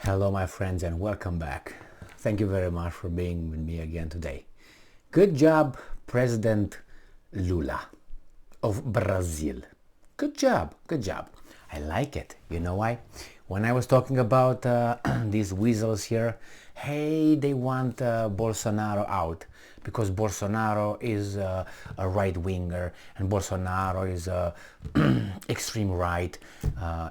Hello, my friends, and welcome back. Thank you very much for being with me again today. Good job, President Lula of Brazil. Good job, good job. I like it. You know why? When I was talking about these weasels here, hey, they want Bolsonaro out because Bolsonaro is a right-winger and Bolsonaro is extreme right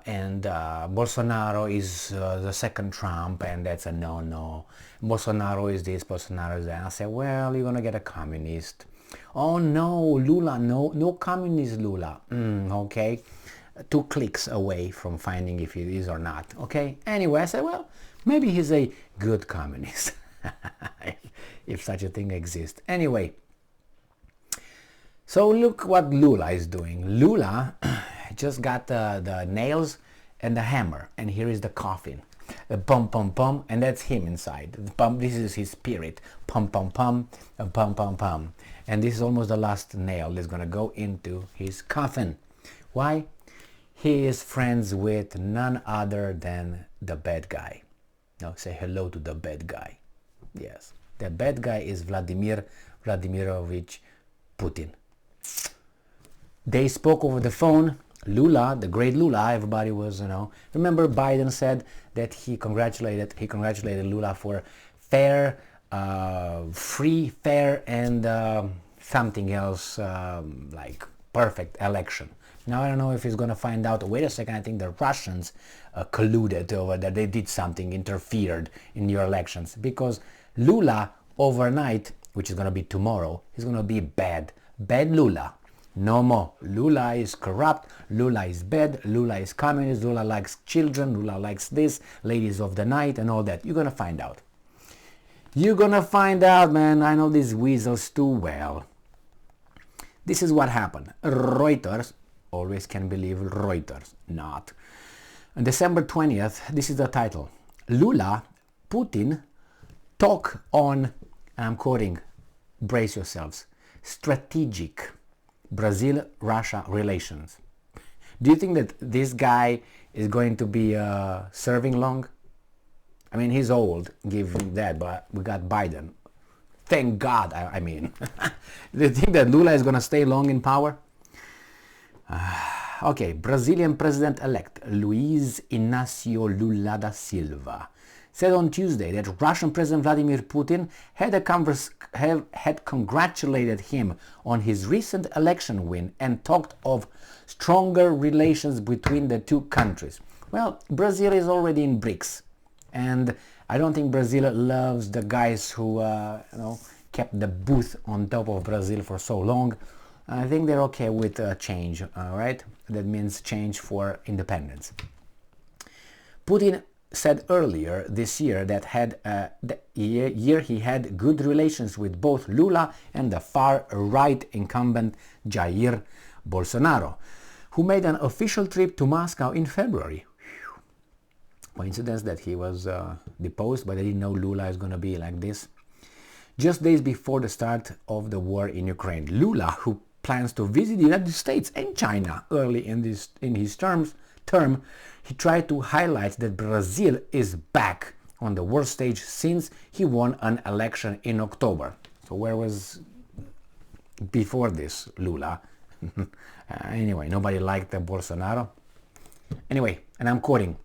and Bolsonaro is the second Trump and that's a no-no. Bolsonaro is this, Bolsonaro is that. And I said, well, you're gonna get a communist. Oh no, Lula, no communist Lula. Okay. 2 clicks away from finding if he is or not. Okay. Anyway, I said, well, maybe he's a good communist, if such a thing exists. Anyway, so look what Lula is doing. Lula just got the nails and the hammer, and here is the coffin. Pum pum pum, and that's him inside. Pum, this is his spirit. Pum pum pum, pum pum pum, and this is almost the last nail that's gonna go into his coffin. Why? He is friends with none other than the bad guy. Now say hello to the bad guy. Yes, the bad guy is Vladimir Vladimirovich Putin. They spoke over the phone. Lula, the great Lula, everybody was, remember Biden said that he congratulated Lula for fair, free, fair, and something else like perfect election. Now I don't know if he's going to find out. Wait a second, I think the Russians colluded over that. They did something, interfered in your elections. Because Lula overnight, which is going to be tomorrow, is going to be bad. Bad Lula. No more. Lula is corrupt. Lula is bad. Lula is communist. Lula likes children. Lula likes this. Ladies of the night and all that. You're going to find out. You're going to find out, man. I know these weasels too well. This is what happened. Reuters. Always can believe Reuters, not. On December 20th, this is the title. Lula, Putin, talk on, I'm quoting, brace yourselves, strategic Brazil-Russia relations. Do you think that this guy is going to be serving long? I mean, he's old, give him that, but we got Biden. Thank God, I mean. Do you think that Lula is going to stay long in power? Okay, Brazilian President-elect Luiz Inácio Lula da Silva said on Tuesday that Russian President Vladimir Putin had congratulated him on his recent election win and talked of stronger relations between the two countries. Well, Brazil is already in BRICS, and I don't think Brazil loves the guys who kept the booth on top of Brazil for so long. I think they're okay with change, all right? That means change for independence. Putin said earlier this year that he had good relations with both Lula and the far-right incumbent Jair Bolsonaro, who made an official trip to Moscow in February. Coincidence that he was deposed, but I didn't know Lula is going to be like this. Just days before the start of the war in Ukraine, Lula, who plans to visit the United States and China early in his term, he tried to highlight that Brazil is back on the world stage since he won an election in October. So where was before this Lula? Anyway, nobody liked Bolsonaro. Anyway, and I'm quoting,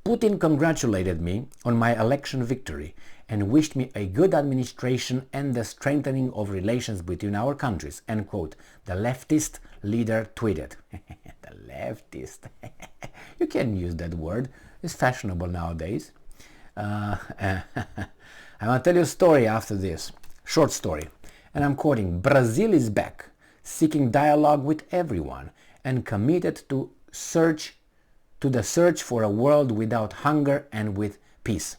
Putin congratulated me on my election victory and wished me a good administration and the strengthening of relations between our countries, end quote, the leftist leader tweeted. The leftist. You can use that word. It's fashionable nowadays. I'm going to tell you a story after this. Short story. And I'm quoting, Brazil is back, seeking dialogue with everyone and committed to the search for a world without hunger and with peace.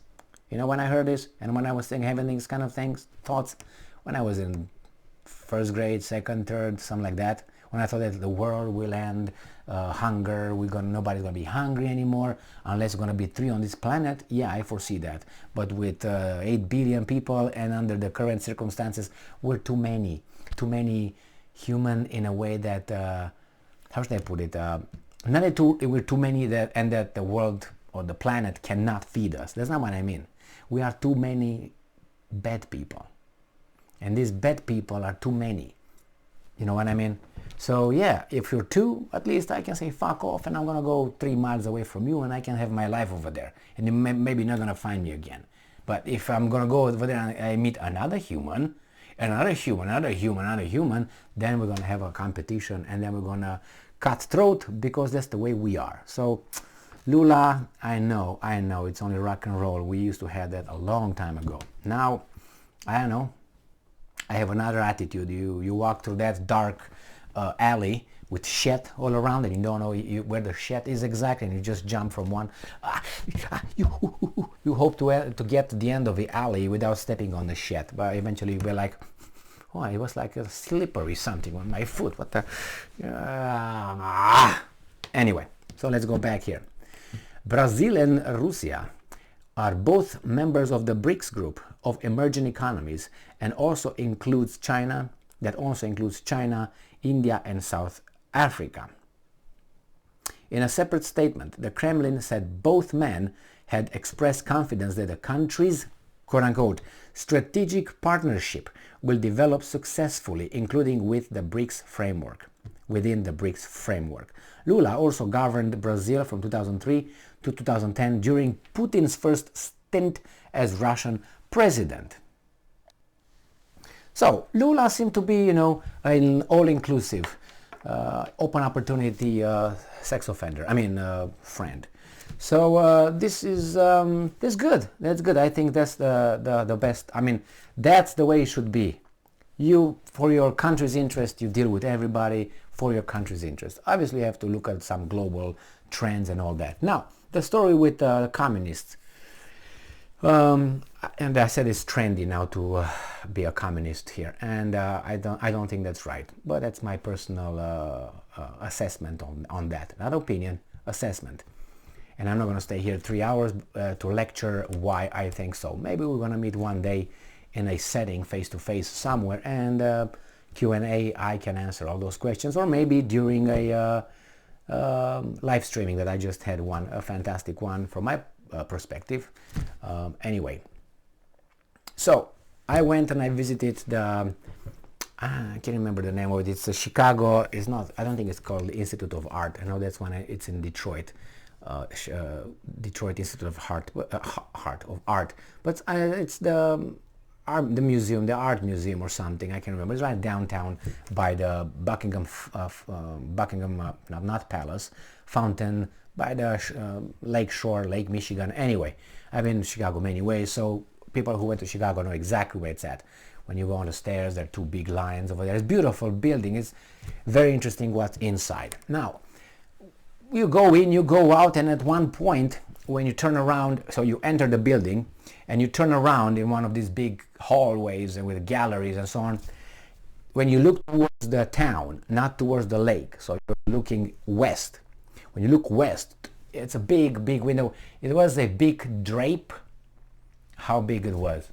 You know, when I heard this and when I was having these kind of thoughts, when I was in first grade, second, third, something like that, when I thought that the world will end, hunger, nobody's going to be hungry anymore, unless it's going to be 3 on this planet, yeah, I foresee that. But with 8 billion people and under the current circumstances, we're too many human in a way that, how should I put it, not that we're too many and that the world or the planet cannot feed us. That's not what I mean. We are too many bad people. And these bad people are too many. You know what I mean? So yeah, if you're two, at least I can say fuck off and I'm gonna go 3 miles away from you and I can have my life over there. And you maybe not gonna find me again. But if I'm gonna go over there and I meet another human, then we're gonna have a competition and then we're gonna cut throat because that's the way we are. So Lula, I know, it's only rock and roll. We used to have that a long time ago. Now, I don't know, I have another attitude. You walk through that dark alley with shit all around and you don't know where the shit is exactly and you just jump from one. You hope to get to the end of the alley without stepping on the shit, but eventually you'll be like, oh, it was like a slippery something on my foot. What the... Anyway, so let's go back here. Brazil and Russia are both members of the BRICS group of emerging economies and also includes China, India and South Africa. In a separate statement, the Kremlin said both men had expressed confidence that the countries' quote-unquote strategic partnership will develop successfully, including within the BRICS framework. Lula also governed Brazil from 2003 to 2010 during Putin's first stint as Russian president. So Lula seemed to be, an all-inclusive, open opportunity sex offender. Friend. So this is good. That's good. I think that's the best. That's the way it should be. You, for your country's interest, you deal with everybody for your country's interest. Obviously, you have to look at some global trends and all that. Now, the story with the communists. And I said it's trendy now to be a communist here, and I don't think that's right. But that's my personal assessment on that. Not opinion, assessment. And I'm not going to stay here 3 hours to lecture why I think so. Maybe we're going to meet one day in a setting face-to-face somewhere, and Q&A, I can answer all those questions, or maybe during a live streaming that I just had one, a fantastic one from my perspective. Anyway, so I went and I visited the I can't remember the name of it. It's Chicago. It's not. I don't think it's called the Institute of Art. I know that's one. It's in Detroit. Detroit Institute of Art, but it's the museum, the art museum or something. I can't remember. It's right downtown by the Buckingham, not Palace, Fountain, by the Lake Shore, Lake Michigan. Anyway, I've been to Chicago many ways, so people who went to Chicago know exactly where it's at. When you go on the stairs, there are two big lions over there. It's a beautiful building. It's very interesting what's inside. Now, you go in, you go out, and at one point, when you turn around, so you enter the building, and you turn around in one of these big hallways and with galleries and so on. When you look towards the town, not towards the lake, so you're looking west. When you look west, it's a big, big window. It was a big drape. How big it was?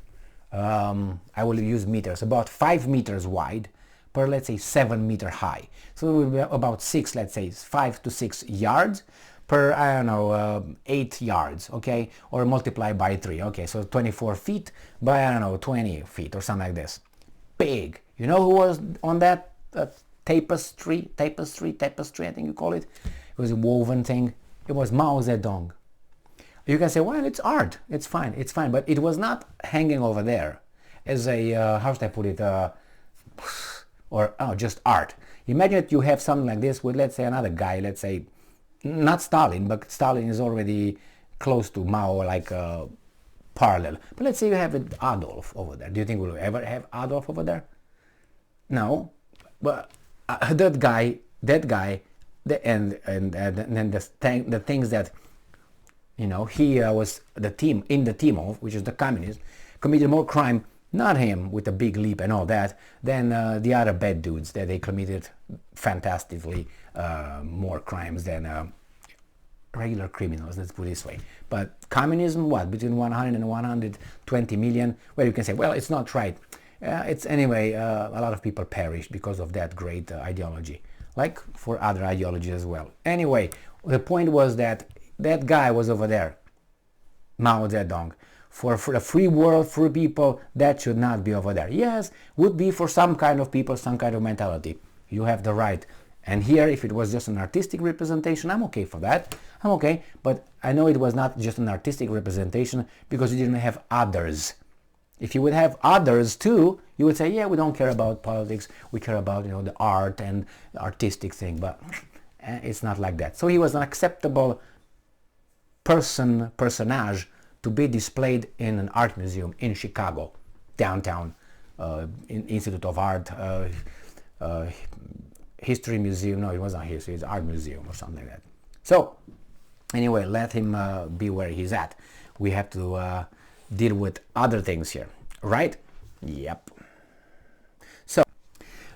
I will use meters, about 5 meters wide per, let's say, 7 meter high. So it will be about 6, let's say, 5 to 6 yards per, 8 yards, okay? Or multiply by 3, okay? So 24 feet by, 20 feet or something like this. Big. You know who was on that tapestry, I think you call it? It was a woven thing. It was Mao Zedong. You can say, well, it's art. It's fine. But it was not hanging over there as a, how should I put it, just art. Imagine that you have something like this with, let's say, another guy, let's say, not Stalin, but Stalin is already close to Mao, like parallel. But let's say you have Adolf over there. Do you think we'll ever have Adolf over there? No. But that guy, and then the things that, he was in the team of, which is the communists, committed more crime, not him with a big leap and all that, than the other bad dudes that they committed fantastically more crimes than regular criminals, let's put it this way. But communism, what, between 100 and 120 million? Well, you can say, well, it's not right. It's anyway, a lot of people perished because of that great ideology, like for other ideologies as well. Anyway, the point was that that guy was over there, Mao Zedong. For a free world, free people, that should not be over there. Yes, would be for some kind of people, some kind of mentality. You have the right. And here, if it was just an artistic representation, I'm okay for that. I'm okay, but I know it was not just an artistic representation because you didn't have others. If you would have others too, you would say, yeah, we don't care about politics, we care about, the art and the artistic thing, but it's not like that. So he was an acceptable personage to be displayed in an art museum in Chicago, downtown, Institute of Art, History Museum. No, it wasn't history, it's art museum or something like that. So anyway, let him be where he's at. We have to deal with other things here, right? Yep. So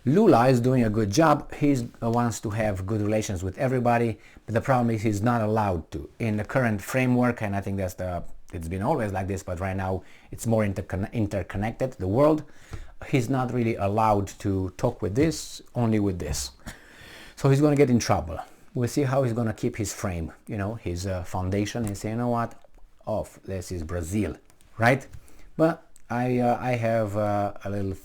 Lula is doing a good job. He wants to have good relations with everybody, but the problem is he's not allowed to in the current framework, and I think it's been always like this, but right now it's more interconnected, the world. He's not really allowed to talk with this, only with this. So he's going to get in trouble. We'll see how he's going to keep his frame, his foundation, and say, you know what, this is Brazil, right? But I have a little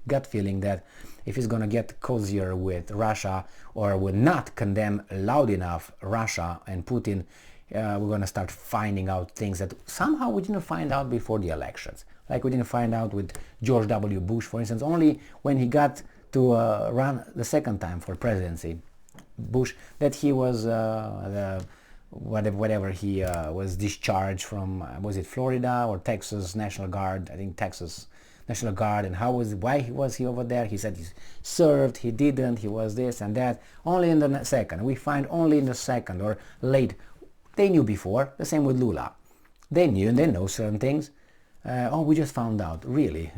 gut feeling that if he's going to get cozier with Russia or will not condemn loud enough Russia and Putin, we're going to start finding out things that somehow we didn't find out before the elections. Like we didn't find out with George W. Bush, for instance, only when he got to run the second time for presidency, Bush, that he was whatever he was discharged from, was it Florida or Texas National Guard? I think Texas National Guard. And why was he over there? He said he served, he didn't, he was this and that. Only in the second. We find only in the second or late. They knew before. The same with Lula. They knew and they know certain things. We just found out. Really.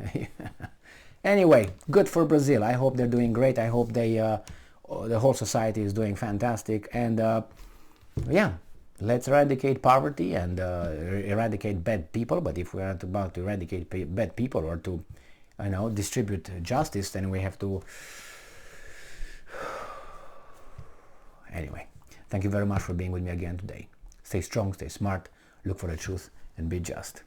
Anyway, good for Brazil. I hope they're doing great. I hope the whole society is doing fantastic. And yeah, let's eradicate poverty and eradicate bad people. But if we are about to eradicate bad people or to, distribute justice, then we have to. Anyway, thank you very much for being with me again today. Stay strong, stay smart, look for the truth, and be just.